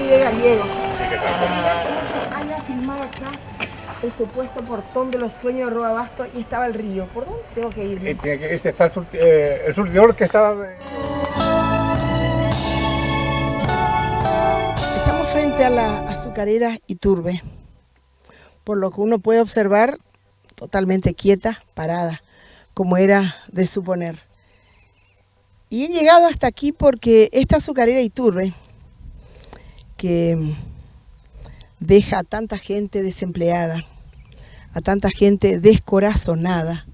de gallegos. Han filmado acá el supuesto portón de los sueños de Roa Bastos y estaba el río. ¿Por dónde tengo que irme? Ese está el surtidor que estaba... Estamos frente a la azucarera Iturbe, por lo que uno puede observar totalmente quieta, parada, como era de suponer. Y he llegado hasta aquí porque esta azucarera Iturbe, que deja a tanta gente desempleada, a tanta gente descorazonada,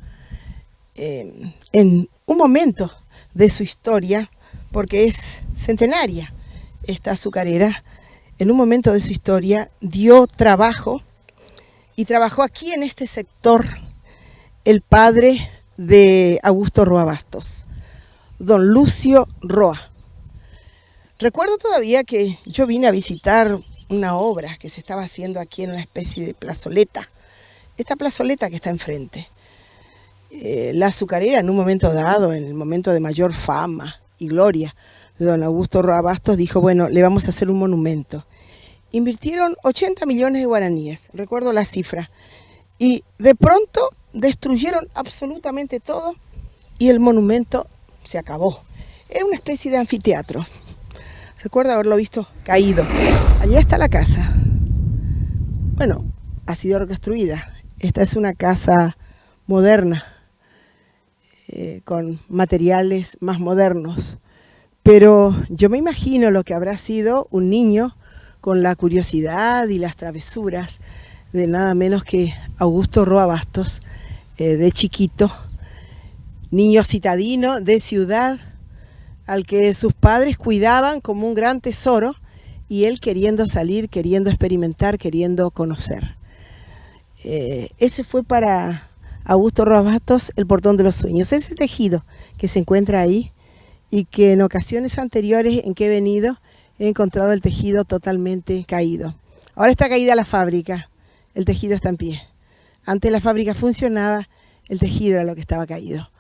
en un momento de su historia, porque es centenaria esta azucarera, en un momento de su historia dio trabajo, y trabajó aquí en este sector el padre de Augusto Roa Bastos, don Lucio Roa. Recuerdo todavía que yo vine a visitar una obra que se estaba haciendo aquí en una especie de plazoleta, esta plazoleta que está enfrente. La azucarera en un momento dado, en el momento de mayor fama y gloria de don Augusto Roa Bastos, dijo, bueno, le vamos a hacer un monumento. Invirtieron 80 millones de guaraníes, recuerdo la cifra, y de pronto destruyeron absolutamente todo y el monumento se acabó. Era una especie de anfiteatro. Recuerdo haberlo visto caído. Allá está la casa. Bueno, ha sido reconstruida. Esta es una casa moderna, con materiales más modernos. Pero yo me imagino lo que habrá sido un niño con la curiosidad y las travesuras de nada menos que Augusto Roa Bastos, de chiquito, niño citadino de ciudad, al que sus padres cuidaban como un gran tesoro, y él queriendo salir, queriendo experimentar, queriendo conocer. Ese fue para Augusto Roa Bastos el portón de los sueños, ese tejido que se encuentra ahí, y que en ocasiones anteriores en que he venido he encontrado el tejido totalmente caído. Ahora está caída la fábrica, el tejido está en pie. Antes la fábrica funcionaba, el tejido era lo que estaba caído.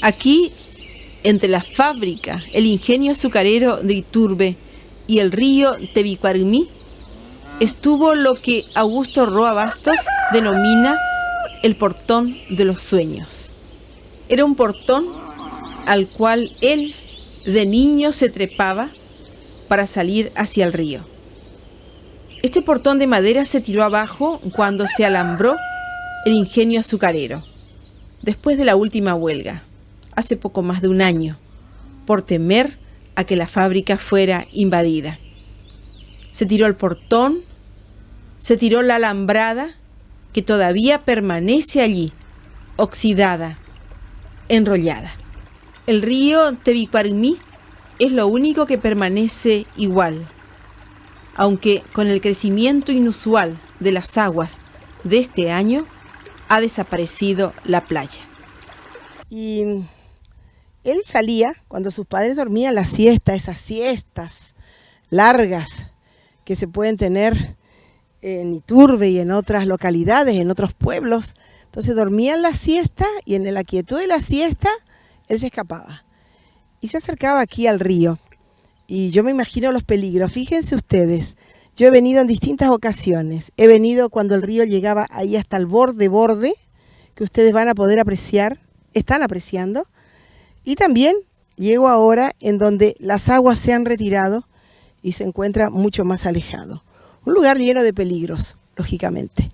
Aquí, entre la fábrica, el ingenio azucarero de Iturbe y el río Tebicuarmí, estuvo lo que Augusto Roa Bastos denomina el portón de los sueños. Era un portón al cual él de niño se trepaba para salir hacia el río. Este portón de madera se tiró abajo cuando se alambró el ingenio azucarero, después de la última huelga, hace poco más de un año, por temer a que la fábrica fuera invadida. Se tiró el portón, se tiró la alambrada, que todavía permanece allí, oxidada, enrollada. El río Tebicuarmí es lo único que permanece igual, aunque con el crecimiento inusual de las aguas de este año ha desaparecido la playa. Y él salía cuando sus padres dormían la siesta, esas siestas largas que se pueden tener en Iturbe y en otras localidades, en otros pueblos. Entonces dormían la siesta y en la quietud de la siesta él se escapaba y se acercaba aquí al río. Y yo me imagino los peligros. Fíjense ustedes, yo he venido en distintas ocasiones. He venido cuando el río llegaba ahí hasta el borde, que ustedes van a poder apreciar, están apreciando. Y también llego ahora en donde las aguas se han retirado y se encuentra mucho más alejado. Un lugar lleno de peligros, lógicamente.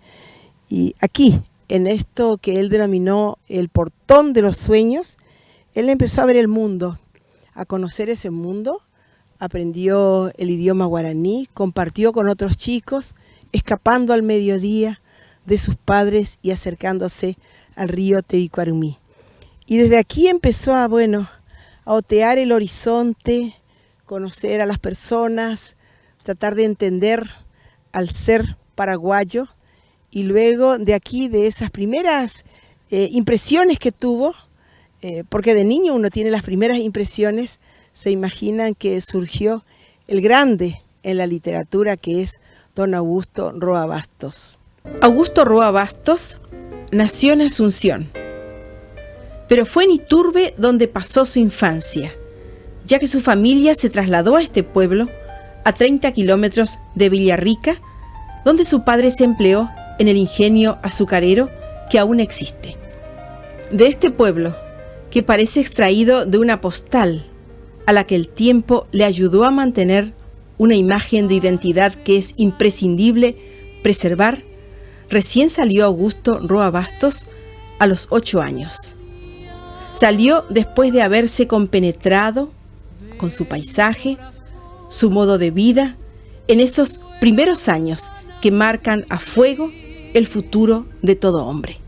Y aquí, en esto que él denominó el portón de los sueños, él empezó a ver el mundo, a conocer ese mundo, aprendió el idioma guaraní, compartió con otros chicos, escapando al mediodía de sus padres y acercándose al río Tebicuarmí. Y desde aquí empezó a otear el horizonte, conocer a las personas, tratar de entender al ser paraguayo y luego de aquí, de esas primeras impresiones que tuvo, porque de niño uno tiene las primeras impresiones, se imaginan que surgió el grande en la literatura, que es don Augusto Roa Bastos. Augusto Roa Bastos nació en Asunción, pero fue en Iturbe donde pasó su infancia, ya que su familia se trasladó a este pueblo a 30 kilómetros de Villarrica, donde su padre se empleó en el ingenio azucarero que aún existe. De este pueblo, que parece extraído de una postal, a la que el tiempo le ayudó a mantener una imagen de identidad que es imprescindible preservar, recién salió Augusto Roa Bastos a los 8 años. Salió después de haberse compenetrado con su paisaje, su modo de vida, en esos primeros años que marcan a fuego el futuro de todo hombre.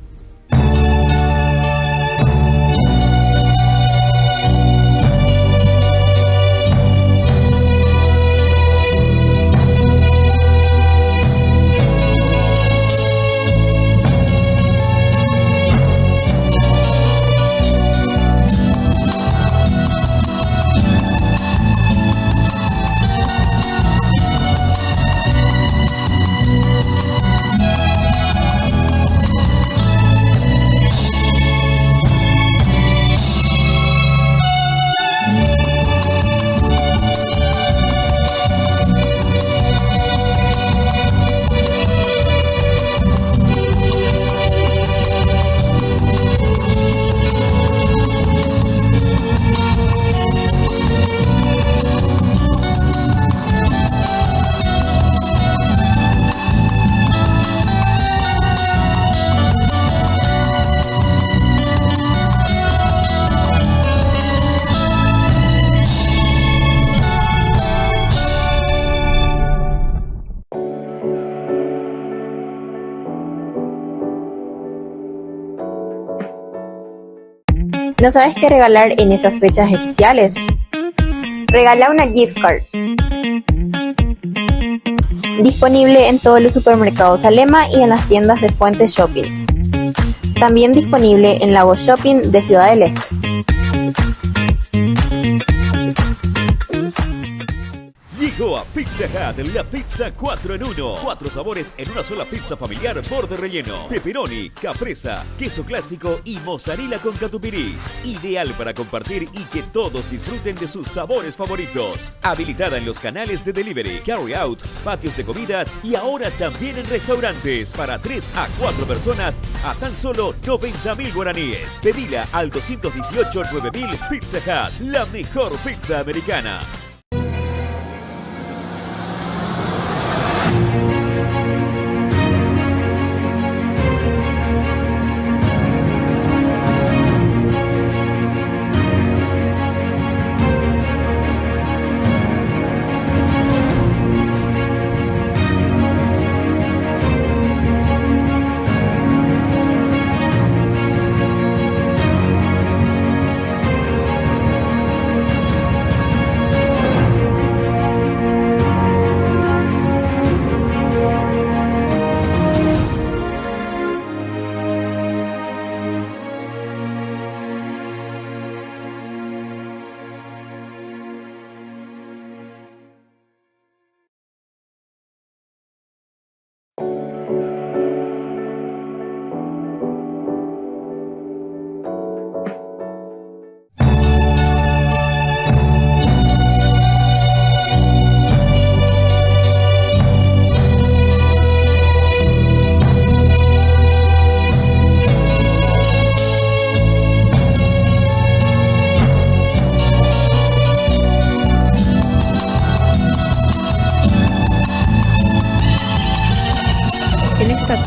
¿No sabes qué regalar en esas fechas especiales? Regala una gift card. Disponible en todos los supermercados Alema y en las tiendas de Fuentes Shopping. También disponible en Lago Shopping de Ciudad del Este. Llegó a Pizza Hut la pizza 4 en 1. 4 sabores en una sola pizza familiar, borde relleno, pepperoni, caprese, queso clásico y mozzarella con catupiry. Ideal para compartir y que todos disfruten de sus sabores favoritos. Habilitada en los canales de delivery, carry out, patios de comidas y ahora también en restaurantes. Para 3 a 4 personas a tan solo 90.000 guaraníes. Pedila al 218-9000. Pizza Hut, la mejor pizza americana.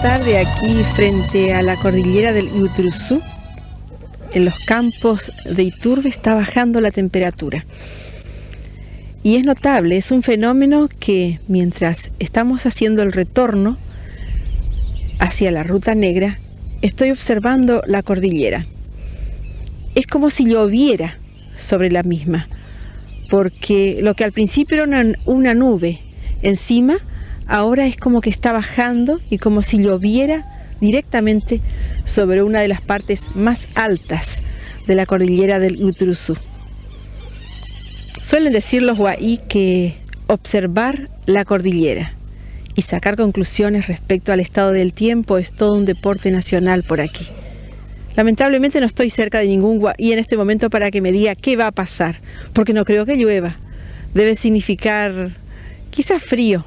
Tarde aquí frente a la cordillera del Iutruzú, en los campos de Iturbe, está bajando la temperatura. Y es notable, es un fenómeno que mientras estamos haciendo el retorno hacia la Ruta Negra, estoy observando la cordillera. Es como si lloviera sobre la misma, porque lo que al principio era una nube encima, ahora es como que está bajando y como si lloviera directamente sobre una de las partes más altas de la cordillera del Uturuzú. Suelen decir los huaí que observar la cordillera y sacar conclusiones respecto al estado del tiempo es todo un deporte nacional por aquí. Lamentablemente no estoy cerca de ningún huaí en este momento para que me diga qué va a pasar, porque no creo que llueva. Debe significar quizás frío,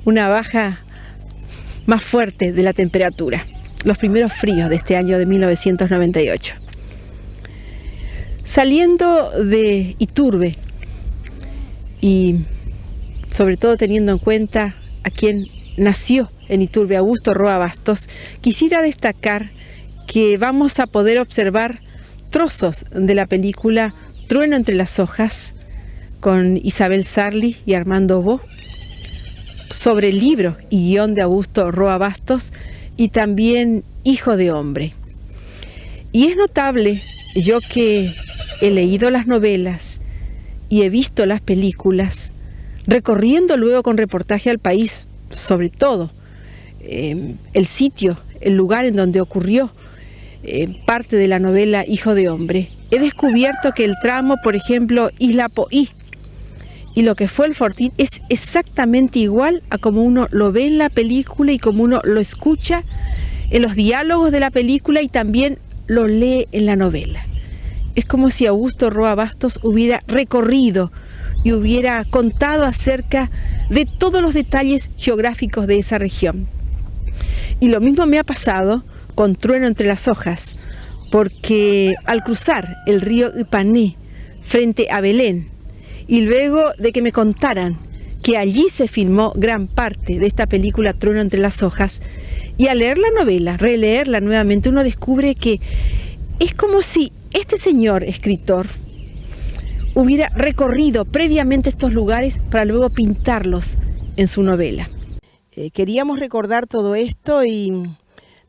una baja más fuerte de la temperatura, los primeros fríos de este año de 1998. Saliendo de Iturbe y sobre todo teniendo en cuenta a quien nació en Iturbe, Augusto Roa Bastos, quisiera destacar que vamos a poder observar trozos de la película Trueno entre las hojas con Isabel Sarli y Armando Bo, sobre el libro y guión de Augusto Roa Bastos y también Hijo de hombre. Y es notable, yo que he leído las novelas y he visto las películas, recorriendo luego con reportaje al país, sobre todo el sitio, el lugar en donde ocurrió parte de la novela Hijo de hombre, he descubierto que el tramo, por ejemplo, Isla Poí y lo que fue el Fortín es exactamente igual a como uno lo ve en la película y como uno lo escucha en los diálogos de la película y también lo lee en la novela. Es como si Augusto Roa Bastos hubiera recorrido y hubiera contado acerca de todos los detalles geográficos de esa región. Y lo mismo me ha pasado con Trueno entre las hojas, porque al cruzar el río Ipané frente a Belén, y luego de que me contaran que allí se filmó gran parte de esta película Trueno entre las hojas, y al leer la novela, releerla nuevamente, uno descubre que es como si este señor escritor hubiera recorrido previamente estos lugares para luego pintarlos en su novela. Queríamos recordar todo esto y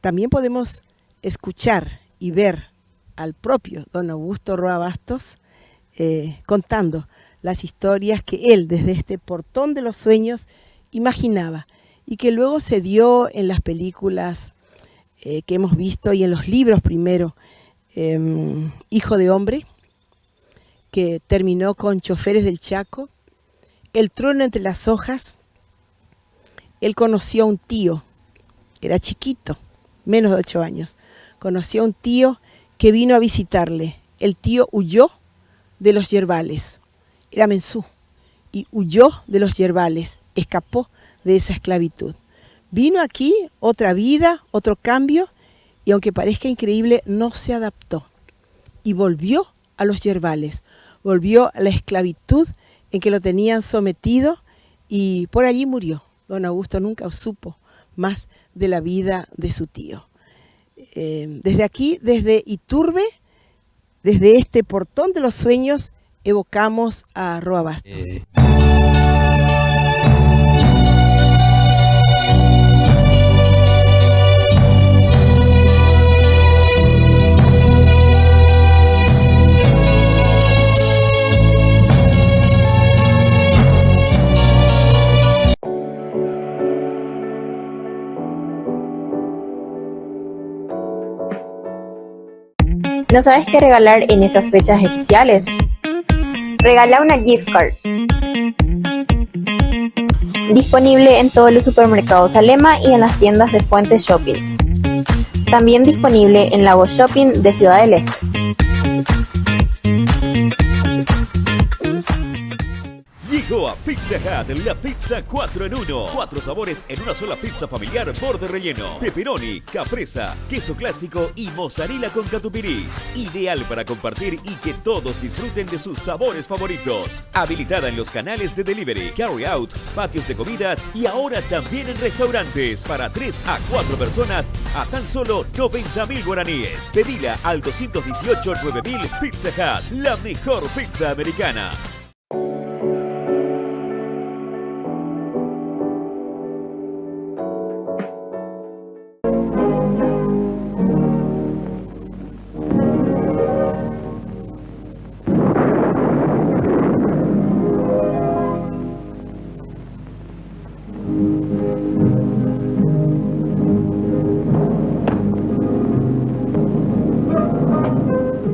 también podemos escuchar y ver al propio don Augusto Roa Bastos contando las historias que él desde este portón de los sueños imaginaba y que luego se dio en las películas que hemos visto y en los libros primero, Hijo de hombre, que terminó con Choferes del Chaco, El trueno entre las hojas. Él conoció a un tío, era chiquito, menos de 8 años, conoció a un tío que vino a visitarle. El tío huyó de los yerbales, era mensú, y huyó de los yerbales, escapó de esa esclavitud. Vino aquí, otra vida, otro cambio, y aunque parezca increíble, no se adaptó. Y volvió a los yerbales, volvió a la esclavitud en que lo tenían sometido, y por allí murió. Don Augusto nunca supo más de la vida de su tío. Desde aquí, desde Iturbe, desde este portón de los sueños, evocamos a Roa Bastos. ¿No sabes qué regalar en esas fechas especiales? Regala una gift card. Disponible en todos los supermercados Alema y en las tiendas de Fuentes Shopping. También disponible en Lago Shopping de Ciudad del Este. Llegó a Pizza Hut la pizza 4 en 1. 4 sabores en una sola pizza familiar, borde relleno. Pepperoni, capresa, queso clásico y mozzarella con catupiry. Ideal para compartir y que todos disfruten de sus sabores favoritos. Habilitada en los canales de delivery, carry out, patios de comidas y ahora también en restaurantes. Para 3 a 4 personas a tan solo 90.000 guaraníes. Pedila al 218-9000 Pizza Hut, la mejor pizza americana.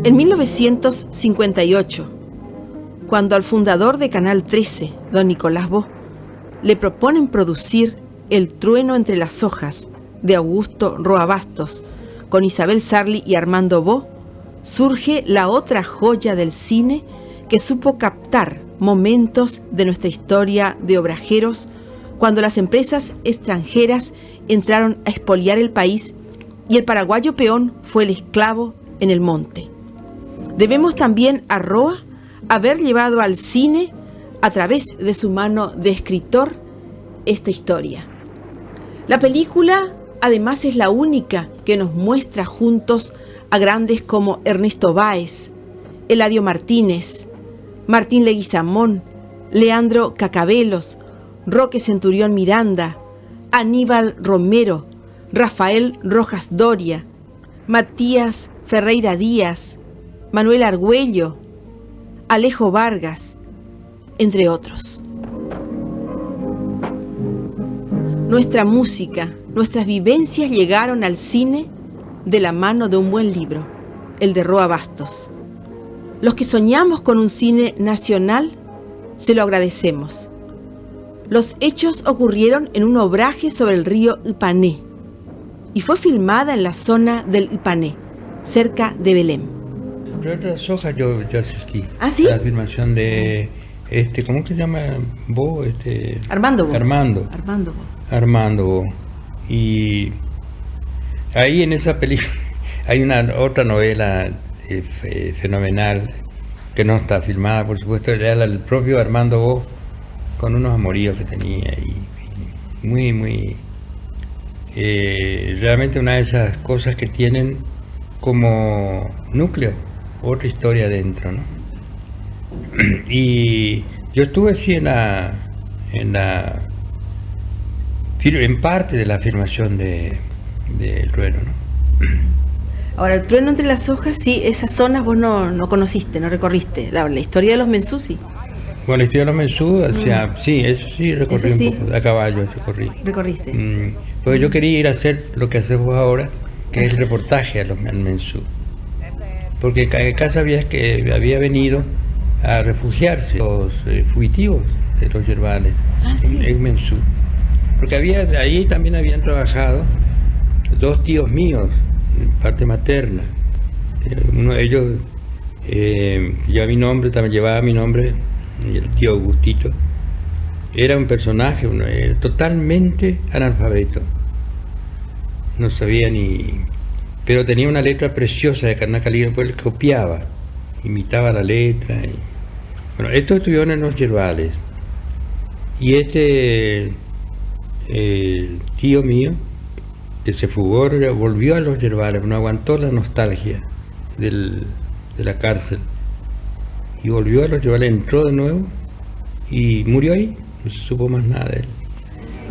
En 1958, cuando al fundador de Canal 13, don Nicolás Bo, le proponen producir El trueno entre las hojas, de Augusto Roa Bastos, con Isabel Sarli y Armando Bo, surge la otra joya del cine que supo captar momentos de nuestra historia de obrajeros cuando las empresas extranjeras entraron a expoliar el país y el paraguayo peón fue el esclavo en el monte. Debemos también a Roa haber llevado al cine, a través de su mano de escritor, esta historia. La película, además, es la única que nos muestra juntos a grandes como Ernesto Báez, Eladio Martínez, Martín Leguizamón, Leandro Cacabelos, Roque Centurión Miranda, Aníbal Romero, Rafael Rojas Doria, Matías Ferreira Díaz, Manuel Argüello, Alejo Vargas, entre otros. Nuestra música, nuestras vivencias llegaron al cine de la mano de un buen libro, el de Roa Bastos. Los que soñamos con un cine nacional, se lo agradecemos. Los hechos ocurrieron en un obraje sobre el río Ipané y fue filmada en la zona del Ipané, cerca de Belém. Entre otras hojas yo asistí. ¿Ah, sí? A la filmación de ¿cómo se llama Bo? Armando Bo. Armando Bo. Y ahí en esa película hay otra novela fenomenal que no está filmada, por supuesto, era el propio Armando Bo con unos amoríos que tenía y muy realmente una de esas cosas que tienen como núcleo otra historia dentro, ¿no? Y yo estuve así en parte de la filmación de El trueno, ¿no? Ahora, El trueno entre las hojas, sí, esas zonas vos no conociste, no recorriste. La historia de los Mensú, sí. Bueno, la historia de los Mensú, o sea, sí, eso sí recorrí eso sí. Un poco, a caballo Recorriste. Pues yo quería ir a hacer lo que haces vos ahora, que es el reportaje al Mensú. Porque acá sabías que había venido a refugiarse los fugitivos de los yerbales, ¿sí? en Mensú. Porque ahí también habían trabajado dos tíos míos, parte materna. Uno de ellos llevaba mi nombre, y el tío Augustito. Era un personaje, era totalmente analfabeto. No sabía pero tenía una letra preciosa de Carná Calibre, pues él copiaba, imitaba la letra. Bueno, estos estuvieron en los yerbales. Y tío mío, que se fugó, volvió a los yerbales, no aguantó la nostalgia de la cárcel. Y volvió a los yerbales, entró de nuevo y murió ahí, no se supo más nada de él.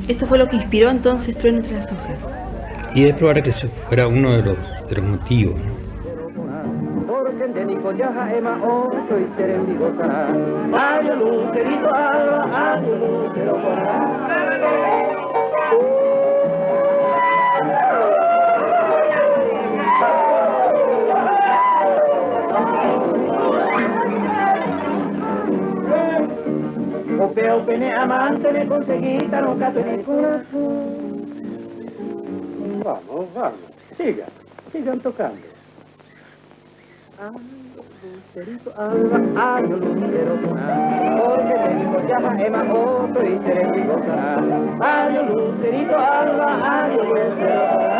Esto fue lo que inspiró entonces Trueno entre las hojas. Y es probable que fuera uno de los motivos, ¿no? Opeo pene amante ne conseguita non cato en el corazón. Vamos, sigan tocando. Lucerito alba, año lucero porque tengo llama ema otro y seré gozará. Año lucerito alba, año lucero.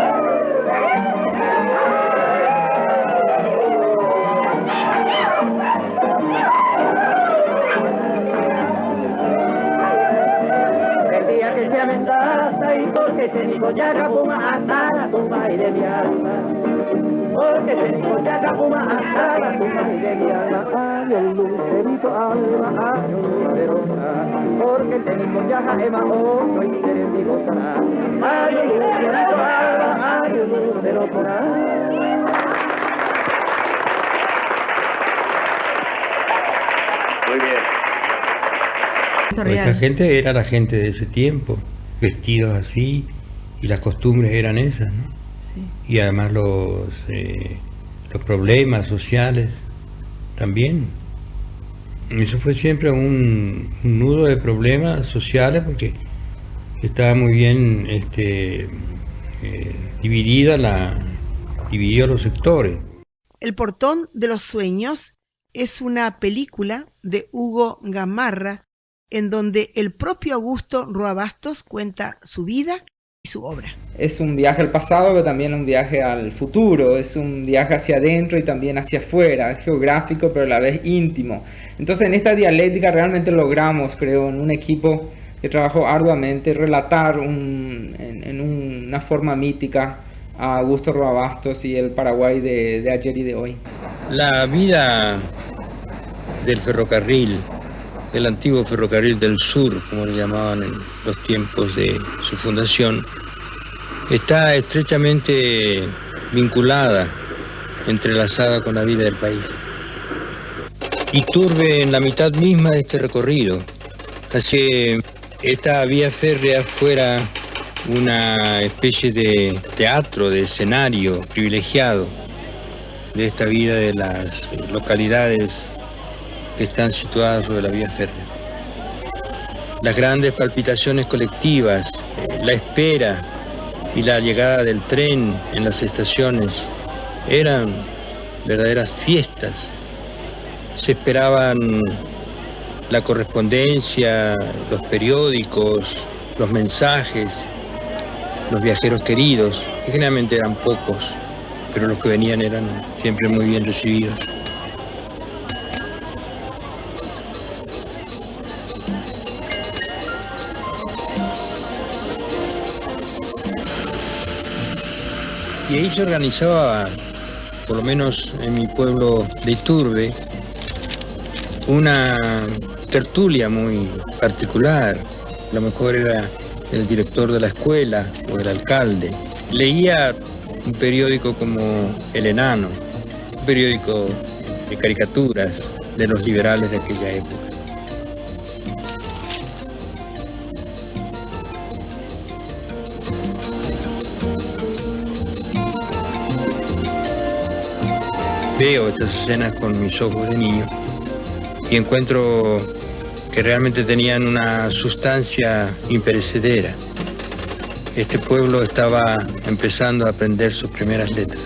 Y porque te digo ya capuma hasta la tumba y de mi alma. Porque te digo ya capuma hasta la tumba y de mi alma. Ay, el lucerito alma, ay, el lucero. Porque te digo ya ema otro y seré mi gozará. Ay, el lucerito alma, ay, el lucero. Muy bien. Esta gente era la gente de ese tiempo, vestidos así, y las costumbres eran esas, ¿no? Sí. Y además los problemas sociales también. Eso fue siempre un nudo de problemas sociales porque estaba muy bien divididos los sectores. El portón de los sueños es una película de Hugo Gamarra en donde el propio Augusto Roa Bastos cuenta su vida y su obra. Es un viaje al pasado, pero también un viaje al futuro, es un viaje hacia adentro y también hacia afuera, es geográfico pero a la vez íntimo. Entonces en esta dialéctica realmente logramos, creo, en un equipo que trabajó arduamente, relatar en una forma mítica a Augusto Roa Bastos y el Paraguay de ayer y de hoy. La vida del ferrocarril, el antiguo ferrocarril del sur, como le llamaban en los tiempos de su fundación, está estrechamente vinculada, entrelazada con la vida del país. Iturbe en la mitad misma de este recorrido, así que esta vía férrea fuera una especie de teatro, de escenario privilegiado de esta vida de las localidades que están situadas sobre la vía férrea. Las grandes palpitaciones colectivas, la espera y la llegada del tren en las estaciones eran verdaderas fiestas. Se esperaban la correspondencia, los periódicos, los mensajes, los viajeros queridos, que generalmente eran pocos, pero los que venían eran siempre muy bien recibidos. Y ahí se organizaba, por lo menos en mi pueblo de Iturbe, una tertulia muy particular. A lo mejor era el director de la escuela o el alcalde. Leía un periódico como El Enano, un periódico de caricaturas de los liberales de aquella época. Veo estas escenas con mis ojos de niño y encuentro que realmente tenían una sustancia imperecedera. Este pueblo estaba empezando a aprender sus primeras letras.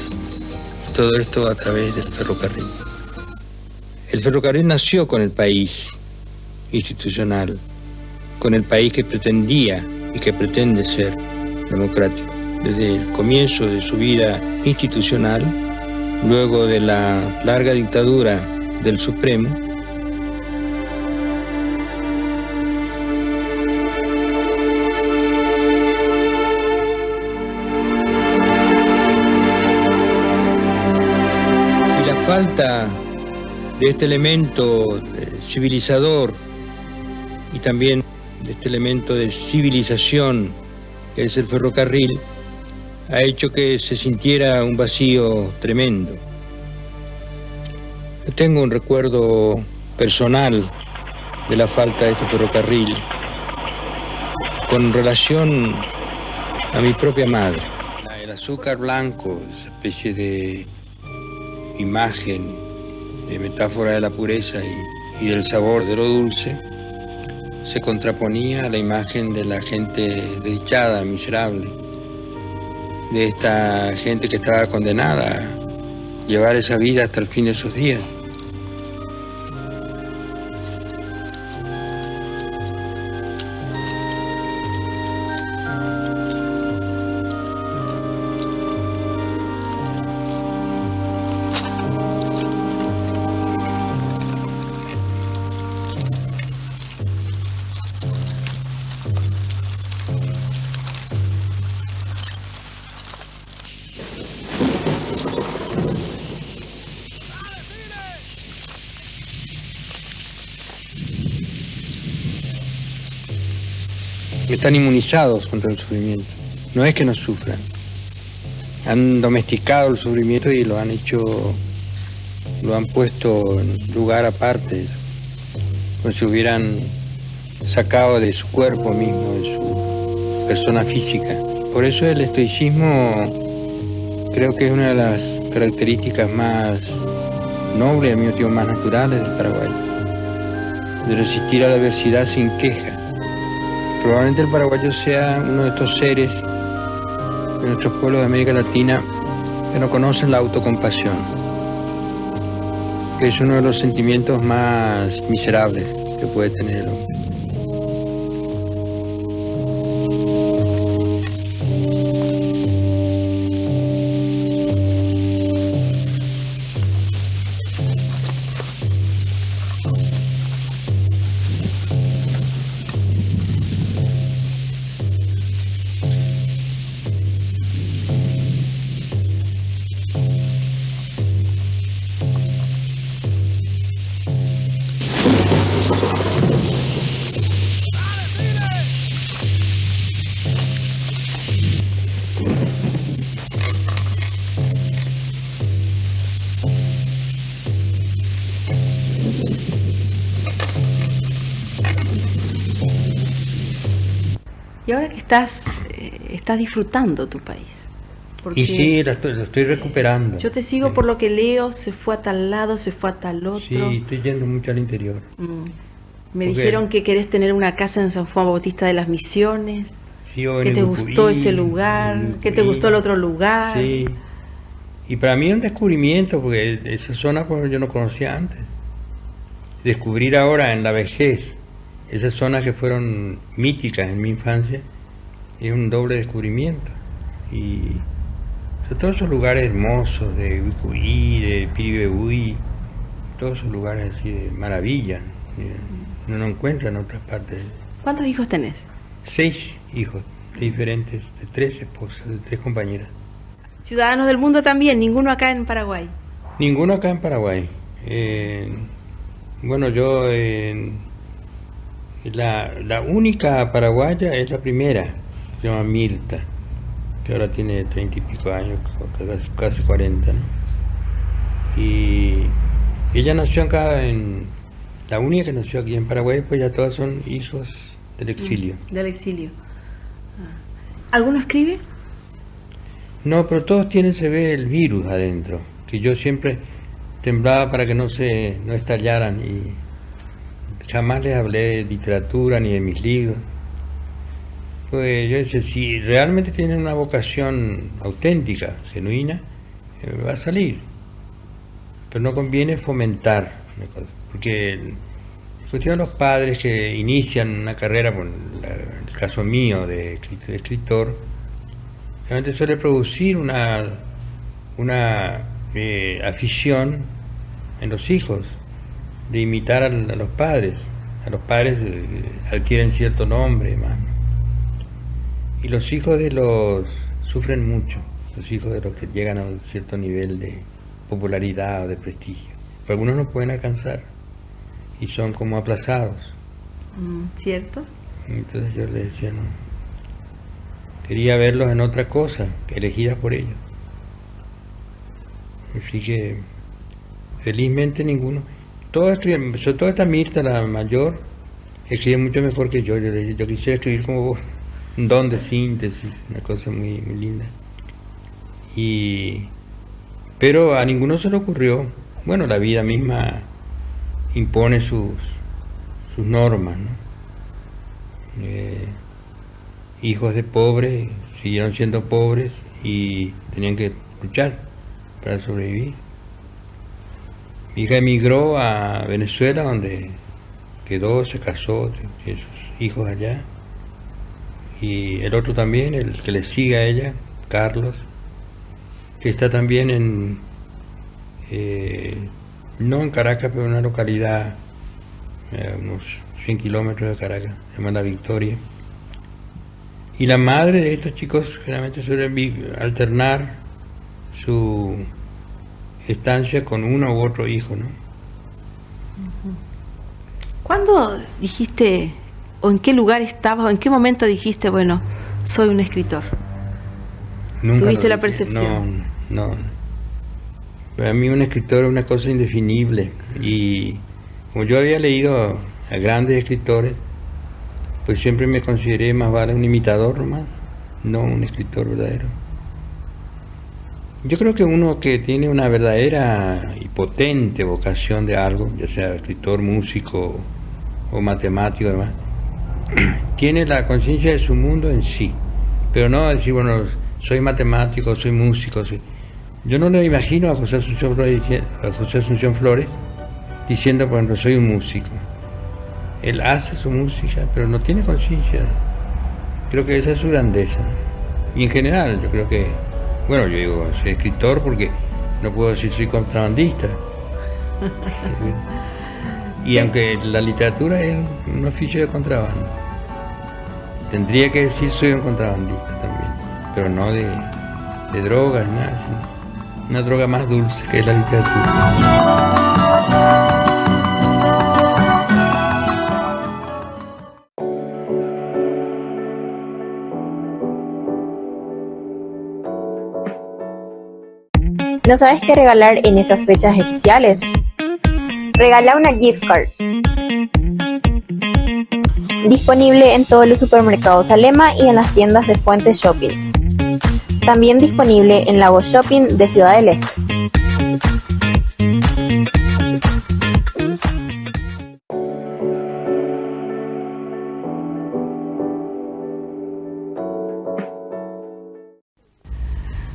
Todo esto a través del ferrocarril. El ferrocarril nació con el país institucional, con el país que pretendía y que pretende ser democrático. Desde el comienzo de su vida institucional, luego de la larga dictadura del Supremo, y la falta de este elemento civilizador y también de este elemento de civilización que es el ferrocarril, ha hecho que se sintiera un vacío tremendo. Yo tengo un recuerdo personal de la falta de este ferrocarril con relación a mi propia madre. El azúcar blanco, esa especie de imagen, de metáfora de la pureza y del sabor de lo dulce, se contraponía a la imagen de la gente desdichada, miserable, de esta gente que estaba condenada a llevar esa vida hasta el fin de sus días. Están inmunizados contra el sufrimiento. No es que no sufran. Han domesticado el sufrimiento y lo han puesto en lugar aparte, como si hubieran sacado de su cuerpo mismo, de su persona física. Por eso el estoicismo creo que es una de las características más nobles y al mismo tiempo más naturales del Paraguay, de resistir a la adversidad sin queja. Probablemente el paraguayo sea uno de estos seres de nuestros pueblos de América Latina que no conocen la autocompasión, que es uno de los sentimientos más miserables que puede tener el hombre. Y ahora que estás disfrutando tu país. Porque Y sí, lo estoy recuperando. yo te sigo por lo que leo, se fue a tal lado, se fue a tal otro. Sí, estoy yendo mucho al interior. Me Porque- dijeron que querés tener una casa en San Juan Bautista de las Misiones, Sí, o que en te Urucurí, gustó ese lugar, en que te Urucurí. gustó el otro lugar. Sí. Y para mí es un descubrimiento, porque esa zona pues, yo no conocía antes. Descubrir ahora en la vejez esas zonas que fueron míticas en mi infancia es un doble descubrimiento. Y sobre todo esos lugares hermosos de Urucurí, de Piribebuy, todos esos lugares así de maravilla, uno no encuentra en otras partes. ¿Cuántos hijos tenés? 6 hijos diferentes, de 3 esposas, de 3 compañeras. Ciudadanos del mundo también, ninguno acá en Paraguay. Ninguno acá en Paraguay. Bueno, yo la única paraguaya es la primera, se llama Mirta, que ahora tiene 30 y pico años, casi 40, ¿no? Y ella nació acá la única que nació aquí en Paraguay, pues ya todas son hijos del exilio. Del exilio. ¿Alguno escribe? No, pero todos se ve el virus adentro, que yo siempre temblaba para que no estallaran y jamás les hablé de literatura ni de mis libros. Pues yo decía, si realmente tienen una vocación auténtica, genuina, va a salir. Pero no conviene fomentar una cosa, porque el cuestión de los padres que inician una carrera, por el caso mío de escritor, realmente suele producir una afición en los hijos de imitar a los padres. A los padres adquieren cierto nombre y más, ¿no? Y los hijos sufren mucho, los hijos de los que llegan a un cierto nivel de popularidad o de prestigio. Pero algunos no pueden alcanzar y son como aplazados. ¿Cierto? Entonces yo les decía, no, quería verlos en otra cosa, elegidas por ellos. Así que felizmente ninguno. Todos escriben, sobre todo esta Mirta, la mayor, escribe mucho mejor que yo. Yo le dije, yo quisiera escribir como vos, un don de síntesis, una cosa muy, muy linda. Pero a ninguno se le ocurrió. Bueno, la vida misma impone sus normas, ¿no? Hijos de pobres siguieron siendo pobres y tenían que luchar para sobrevivir. Mi hija emigró a Venezuela, donde quedó, se casó, tiene sus hijos allá. Y el otro también, el que le sigue a ella, Carlos, que está también no en Caracas, pero en una localidad unos 100 kilómetros de Caracas, se llama La Victoria. Y la madre de estos chicos generalmente suele alternar su estancia con uno u otro hijo, ¿no? ¿Cuándo dijiste, o en qué lugar estabas, o en qué momento dijiste, bueno, soy un escritor? Nunca ¿Tuviste lo la dije. percepción? No. Para mí un escritor es una cosa indefinible. Y como yo había leído a grandes escritores, pues siempre me consideré más vale un imitador nomás, no un escritor verdadero. Yo creo que uno que tiene una verdadera y potente vocación de algo, ya sea escritor, músico o matemático, además, tiene la conciencia de su mundo en sí, pero no decir, bueno, soy matemático, soy músico. Yo no le imagino a José Asunción Flores diciendo, por ejemplo, soy un músico. Él hace su música, pero no tiene conciencia. Creo que esa es su grandeza. Y en general, yo creo que, bueno, yo digo, soy escritor porque no puedo decir soy contrabandista. Y aunque la literatura es un oficio de contrabando, tendría que decir soy un contrabandista también, pero no de drogas, nada, sino una droga más dulce que es la literatura. ¿No sabes qué regalar en esas fechas especiales? Regala una gift card. Disponible en todos los supermercados Alema y en las tiendas de Fuentes Shopping. También disponible en Lago Shopping de Ciudad del Este.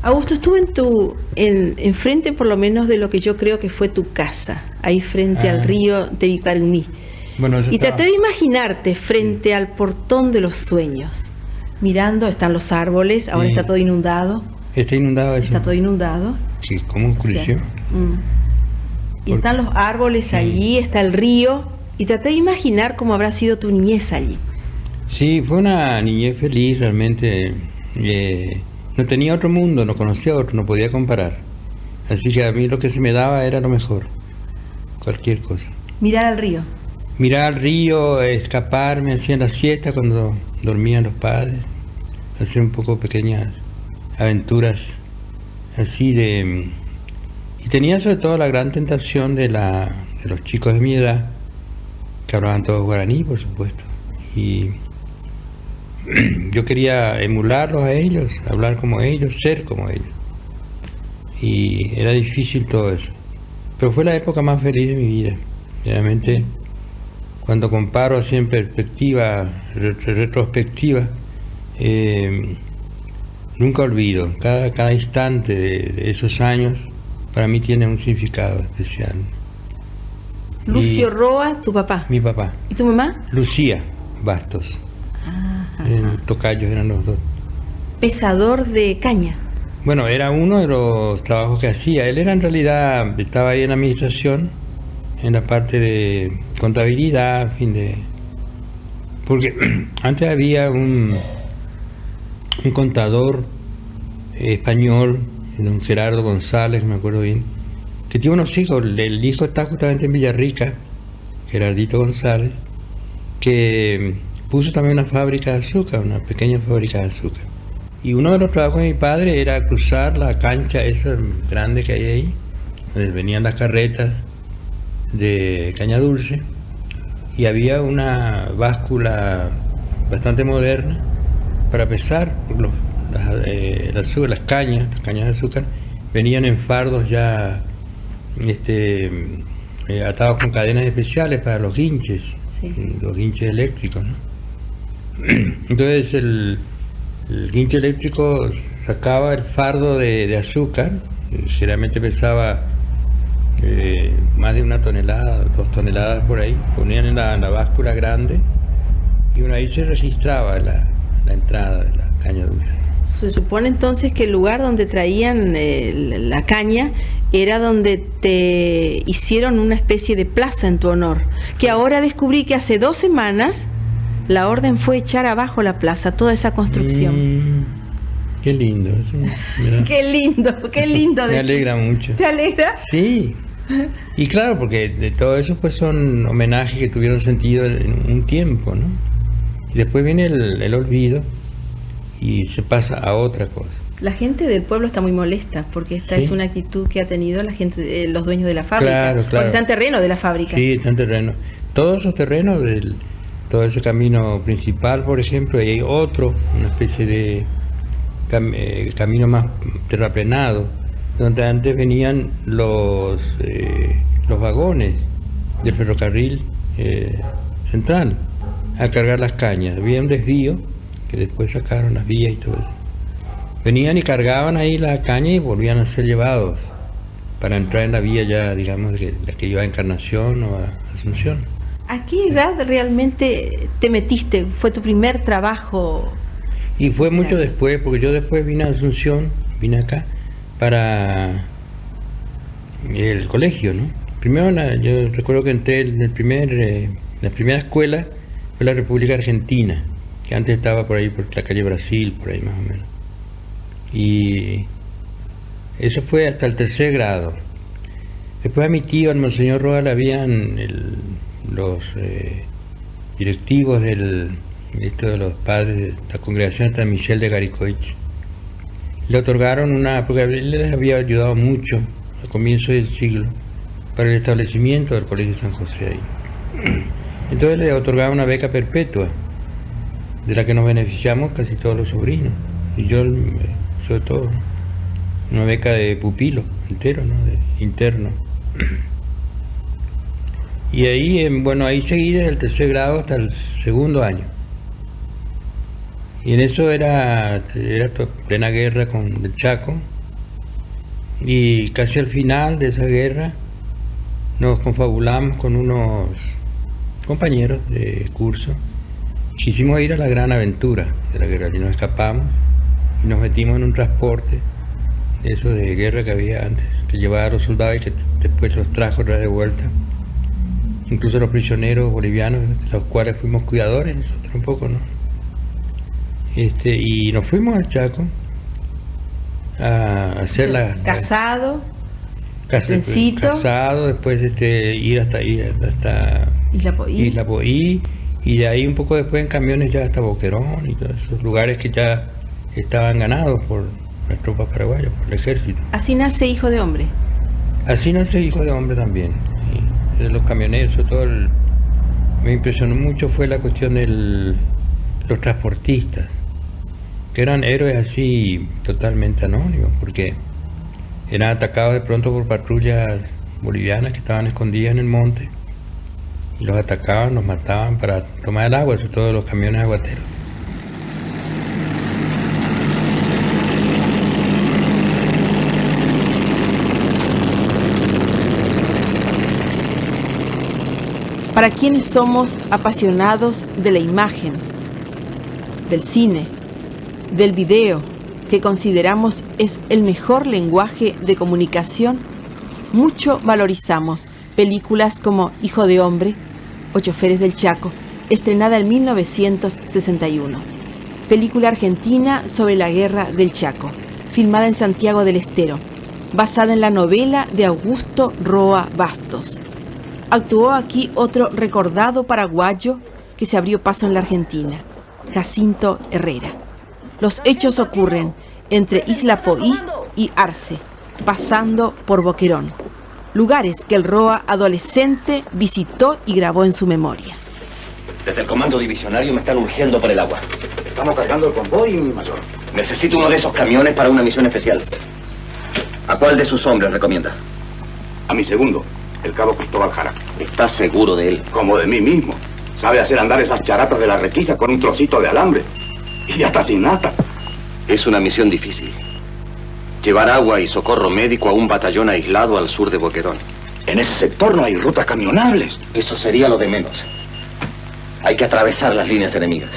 Augusto, estuve en frente por lo menos de lo que yo creo que fue tu casa, ahí frente al río Tebicuargmí. Bueno, y traté de imaginarte frente al portón de los sueños. Mirando, están los árboles, ahora está todo inundado. ¿Está inundado eso? Está todo inundado. Sí, ¿cómo oscureció? Y están los árboles allí, está el río, y traté de imaginar cómo habrá sido tu niñez allí. Sí, fue una niñez feliz realmente. No tenía otro mundo, no conocía otro, no podía comparar. Así que a mí lo que se me daba era lo mejor, cualquier cosa. Mirar al río. Mirar al río, escaparme, hacían la siesta cuando dormían los padres, hacer un poco pequeñas aventuras así de... Y tenía sobre todo la gran tentación de los chicos de mi edad, que hablaban todos guaraní, por supuesto. Y yo quería emularlos a ellos, hablar como ellos, ser como ellos. Y era difícil todo eso. Pero fue la época más feliz de mi vida. Realmente, cuando comparo así en perspectiva, retrospectiva, nunca olvido. Cada instante de esos años para mí tiene un significado especial. Lucio Roa, tu papá. Mi papá. ¿Y tu mamá? Lucía Bastos. Tocayos eran los dos. Pesador de caña. Bueno, era uno de los trabajos que hacía. Él era en realidad, estaba ahí en administración, en la parte de contabilidad, en fin de... Porque antes había un contador español, don Gerardo González, me acuerdo bien, que tiene unos hijos. El hijo está justamente en Villarrica, Gerardito González, que puso también una fábrica de azúcar, una pequeña fábrica de azúcar. Y uno de los trabajos de mi padre era cruzar la cancha esa grande que hay ahí, donde venían las carretas de caña dulce, y había una báscula bastante moderna para pesar las cañas de azúcar. Venían en fardos ya atados con cadenas especiales para los guinches, los guinches eléctricos, ¿no? Entonces el guinche eléctrico sacaba el fardo de azúcar, generalmente pesaba más de 1 tonelada, 2 toneladas por ahí, ponían en la báscula grande y ahí se registraba la entrada de la caña dulce. Se supone entonces que el lugar donde traían la caña era donde te hicieron una especie de plaza en tu honor, que ahora descubrí que hace 2 semanas la orden fue echar abajo la plaza, toda esa construcción. Qué lindo. Qué lindo. Me alegra mucho. ¿Te alegra? Sí. Y claro, porque de todo eso pues son homenajes que tuvieron sentido en un tiempo, ¿no? Y después viene el olvido y se pasa a otra cosa. La gente del pueblo está muy molesta porque esta es una actitud que ha tenido la gente, los dueños de la fábrica. Claro. Porque está en terreno de la fábrica. Sí, está en terreno. Todos esos terrenos todo ese camino principal, por ejemplo, y hay otro, una especie de camino más terraplenado, donde antes venían los vagones del ferrocarril central a cargar las cañas. Había un desvío que después sacaron las vías y todo eso. Venían y cargaban ahí la caña y volvían a ser llevados para entrar en la vía ya, digamos, la que iba a Encarnación o a Asunción. ¿A qué edad realmente te metiste? ¿Fue tu primer trabajo? Y fue mucho después, porque yo después vine a Asunción, vine acá para el colegio, ¿no? Primero yo recuerdo que entré en la primera escuela fue la República Argentina, que antes estaba por ahí, por la calle Brasil, por ahí más o menos. Y eso fue hasta el 3er grado. Después a mi tío, al Monseñor Roa, le habían los directivos de los padres de la congregación de San Michel de Garicoich. Le otorgaron porque él les había ayudado mucho a comienzos del siglo para el establecimiento del Colegio San José ahí. Entonces le otorgaron una beca perpetua, de la que nos beneficiamos casi todos los sobrinos. Y yo, sobre todo, una beca de pupilo entero, ¿no? De interno. Y ahí, ahí seguí desde el 3er grado hasta el 2º año. Y en eso era plena guerra con el Chaco. Y casi al final de esa guerra nos confabulamos con unos compañeros de curso. Quisimos ir a la gran aventura de la guerra y nos escapamos y nos metimos en un transporte, eso de guerra que había antes, que llevaba a los soldados y que después los trajo de vuelta. Incluso los prisioneros bolivianos, de los cuales fuimos cuidadores nosotros un poco, ¿no? Y nos fuimos al Chaco a hacer ¿Casado? Casado, después ir hasta Isla Poí, y de ahí un poco después en camiones ya hasta Boquerón y todos esos lugares que ya estaban ganados por las tropas paraguayas, por el ejército. Así nace Hijo de Hombre. Así nace Hijo de Hombre también. Y de los camioneros, sobre todo me impresionó mucho fue la cuestión de los transportistas, que eran héroes así totalmente anónimos, porque eran atacados de pronto por patrullas bolivianas que estaban escondidas en el monte y los atacaban, los mataban para tomar el agua, sobre todo los camiones aguateros. Para quienes somos apasionados de la imagen, del cine, del video, que consideramos es el mejor lenguaje de comunicación, mucho valorizamos películas como Hijo de Hombre o Choferes del Chaco, estrenada en 1961. Película argentina sobre la guerra del Chaco, filmada en Santiago del Estero, basada en la novela de Augusto Roa Bastos. Actuó aquí otro recordado paraguayo que se abrió paso en la Argentina, Jacinto Herrera. Los hechos ocurren entre Isla Poí y Arce, pasando por Boquerón, lugares que el Roa adolescente visitó y grabó en su memoria. Desde el comando divisionario me están urgiendo por el agua. Estamos cargando el convoy, mayor. Necesito uno de esos camiones para una misión especial. ¿A cuál de sus hombres recomienda? A mi segundo, el cabo Cristóbal Jara. ¿Estás seguro de él? Como de mí mismo. Sabe hacer andar esas charatas de la requisa con un trocito de alambre. Y hasta sin nata. Es una misión difícil. Llevar agua y socorro médico a un batallón aislado al sur de Boquerón. En ese sector no hay rutas camionables. Eso sería lo de menos. Hay que atravesar las líneas enemigas.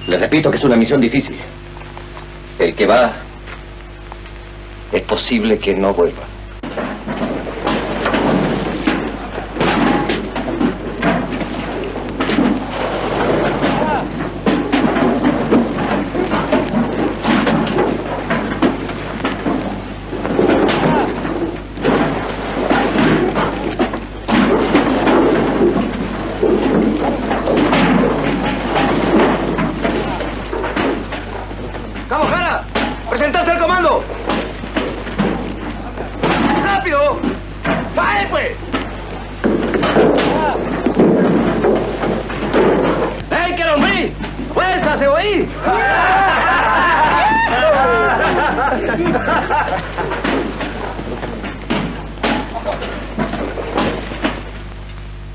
Les repito que es una misión difícil. El que va, es posible que no vuelva.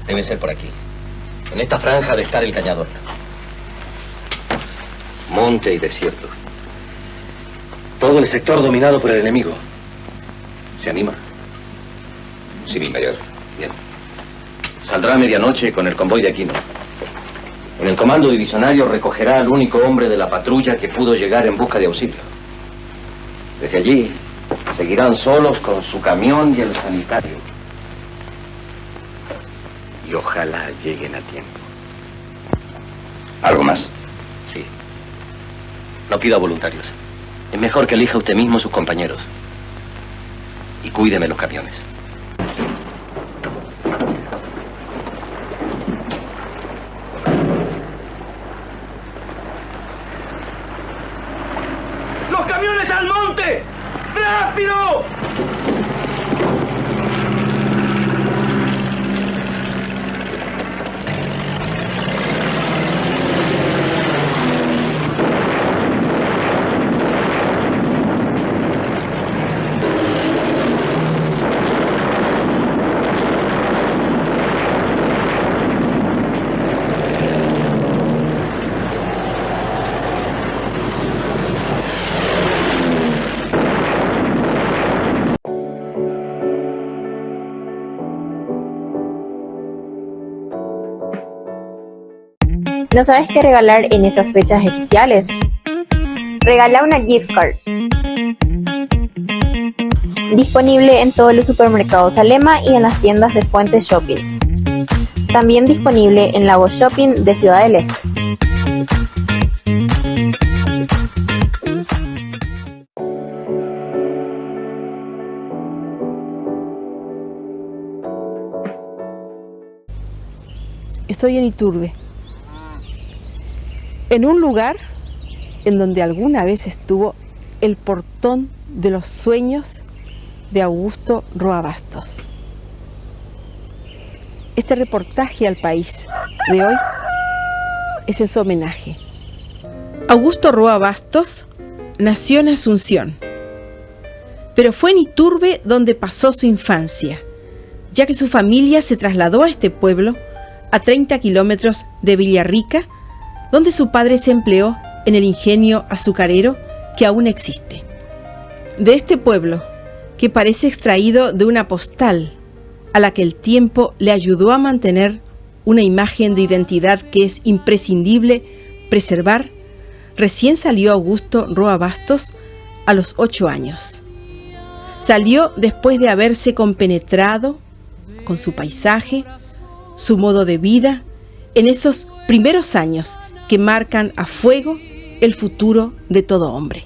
Debe ser por aquí. En esta franja de estar el cañador. Monte y desierto. Todo el sector dominado por el enemigo. ¿Se anima? Sí, mi mayor. Bien. Saldrá a medianoche con el convoy de Aquino. En el comando divisionario recogerá al único hombre de la patrulla que pudo llegar en busca de auxilio. Desde allí, seguirán solos con su camión y el sanitario. Y ojalá lleguen a tiempo. ¿Algo más? Sí. No pida voluntarios. Es mejor que elija usted mismo sus compañeros. Y cuídeme los camiones. ¡Los camiones al monte! ¡Rápido! ¿No sabes qué regalar en esas fechas especiales? Regala una gift card. Disponible en todos los supermercados Alema y en las tiendas de Fuente Shopping. También disponible en Lago Shopping de Ciudad del Este. Estoy en Iturbe, en un lugar en donde alguna vez estuvo el portón de los sueños de Augusto Roa Bastos. Este reportaje al país de hoy es en su homenaje. Augusto Roa Bastos nació en Asunción, pero fue en Iturbe donde pasó su infancia, ya que su familia se trasladó a este pueblo a 30 kilómetros de Villarrica, donde su padre se empleó en el ingenio azucarero que aún existe. De este pueblo, que parece extraído de una postal, a la que el tiempo le ayudó a mantener una imagen de identidad que es imprescindible preservar, recién salió Augusto Roa Bastos a los 8 años. Salió después de haberse compenetrado con su paisaje, su modo de vida, en esos primeros años que marcan a fuego el futuro de todo hombre.